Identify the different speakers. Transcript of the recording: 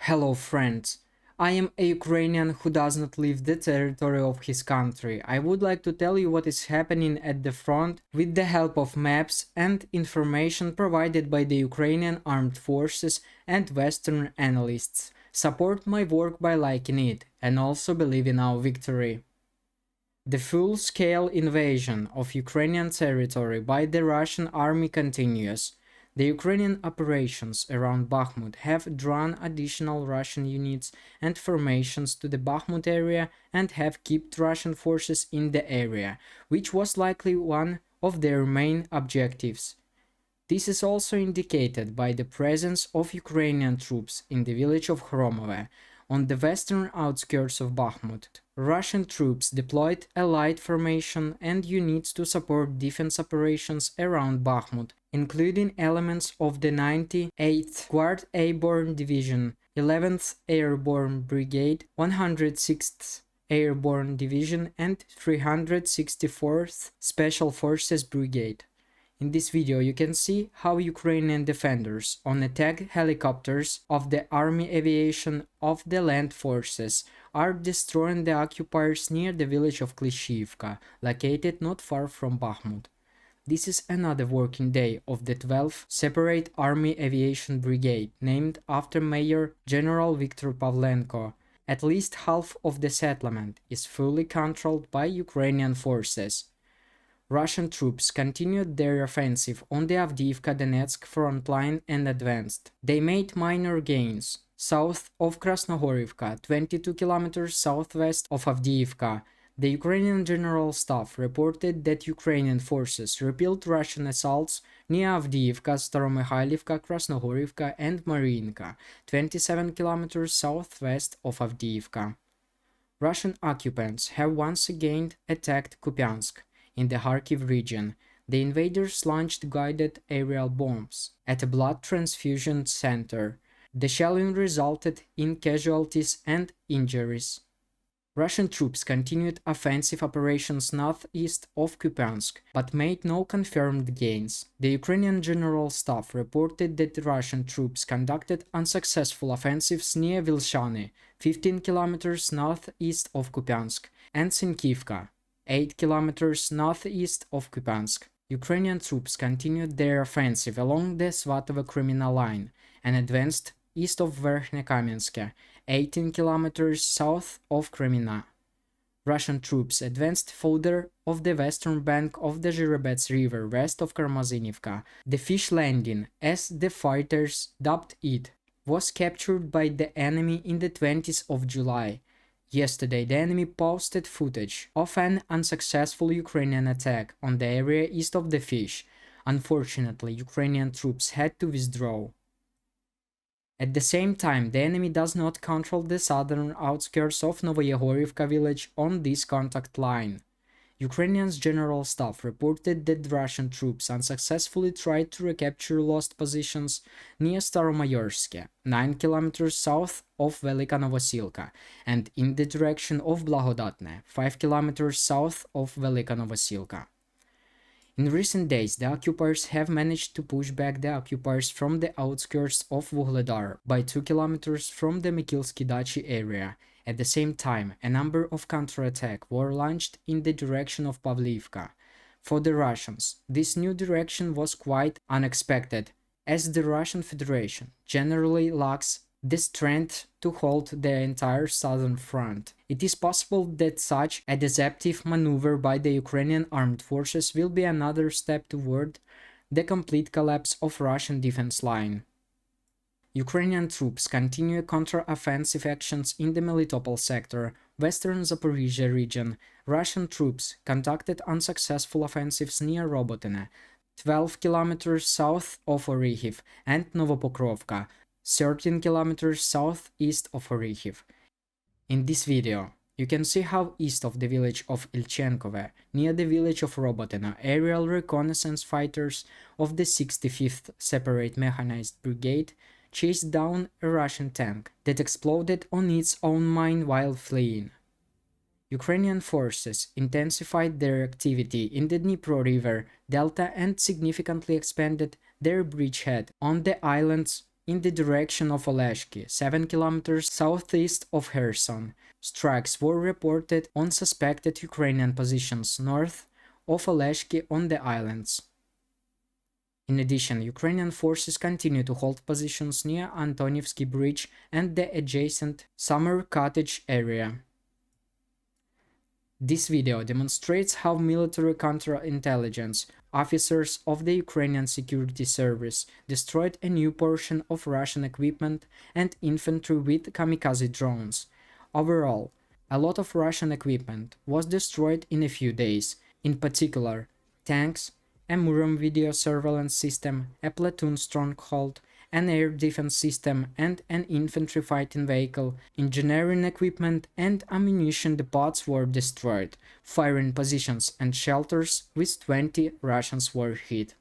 Speaker 1: Hello friends, I am a Ukrainian who does not leave the territory of his country. I would like to tell you what is happening at the front with the help of maps and information provided by the Ukrainian armed forces and Western analysts. Support my work by liking it and also believe in our victory. The full-scale invasion of Ukrainian territory by the Russian army continues. The Ukrainian operations around Bakhmut have drawn additional Russian units and formations to the Bakhmut area and have kept Russian forces in the area, which was likely one of their main objectives. This is also indicated by the presence of Ukrainian troops in the village of Khromove, on the western outskirts of Bakhmut. Russian troops deployed a light formation and units to support defense operations around Bakhmut, including elements of the 98th Guards Airborne Division, 11th Airborne Brigade, 106th Airborne Division and 364th Special Forces Brigade. In this video you can see how Ukrainian defenders on attack helicopters of the army aviation of the land forces are destroying the occupiers near the village of Klishivka, located not far from Bakhmut. This is another working day of the 12th Separate Army Aviation Brigade, named after Major General Viktor Pavlenko. At least half of the settlement is fully controlled by Ukrainian forces. Russian troops continued their offensive on the Avdiivka-Donetsk front line and advanced. They made minor gains south of Krasnohorivka, 22 kilometers southwest of Avdiivka. The Ukrainian General Staff reported that Ukrainian forces repelled Russian assaults near Avdiivka, Staromykhailivka, Krasnohorivka and Mariinka, 27 kilometers southwest of Avdiivka. Russian occupants have once again attacked Kupiansk. In the Kharkiv region, the invaders launched guided aerial bombs at a blood transfusion center. The shelling resulted in casualties and injuries. Russian troops continued offensive operations northeast of Kupiansk, but made no confirmed gains. The Ukrainian General Staff reported that the Russian troops conducted unsuccessful offensives near Vilshany, 15 kilometers northeast of Kupiansk, and Sinkivka, 8 kilometers northeast of Kupiansk. Ukrainian troops continued their offensive along the Svatovo-Kreminna line and advanced east of Verkhnekamensk, 18 kilometers south of Kreminna. Russian troops advanced further of the western bank of the Zherebets River west of Karmazinivka. The fish landing, as the fighters dubbed it, was captured by the enemy in the 20th of July. Yesterday, the enemy posted footage of an unsuccessful Ukrainian attack on the area east of the fish. Unfortunately, Ukrainian troops had to withdraw. At the same time, the enemy does not control the southern outskirts of Novoyegorivka village on this contact line. Ukrainian's General Staff reported that Russian troops unsuccessfully tried to recapture lost positions near Staromayorsk, 9 kilometers south of Velika Novosilka, and in the direction of Blagodatne, 5 kilometers south of Velika Novosilka. In recent days, the occupiers have managed to push back the occupiers from the outskirts of Vuhledar by 2 kilometers from the Mikilsky Dachi area. At the same time, a number of counterattacks were launched in the direction of Pavlivka. For the Russians, this new direction was quite unexpected, as the Russian Federation generally lacks the strength to hold the entire southern front. It is possible that such a deceptive maneuver by the Ukrainian armed forces will be another step toward the complete collapse of Russian defense line. Ukrainian troops continue counter-offensive actions in the Melitopol sector, western Zaporizhia region. Russian troops conducted unsuccessful offensives near Robotyne, 12 kilometers south of Orikhiv, and Novopokrovka, 13 kilometers southeast of Orikhiv. In this video, you can see how east of the village of Ilchenkove, near the village of Robotyne, aerial reconnaissance fighters of the 65th Separate Mechanized Brigade chased down a Russian tank that exploded on its own mine while fleeing. Ukrainian forces intensified their activity in the Dnipro River delta and significantly expanded their bridgehead on the islands in the direction of Oleshki, 7 kilometers southeast of Kherson. Strikes were reported on suspected Ukrainian positions north of Oleshki on the islands. In addition, Ukrainian forces continue to hold positions near Antonivsky Bridge and the adjacent Summer Cottage area. This video demonstrates how military counterintelligence officers of the Ukrainian Security Service destroyed a new portion of Russian equipment and infantry with kamikaze drones. Overall, a lot of Russian equipment was destroyed in a few days, in particular, tanks, a Murom video surveillance system, a platoon stronghold, an air defense system and an infantry fighting vehicle, engineering equipment and ammunition depots were destroyed, firing positions and shelters with 20 Russians were hit.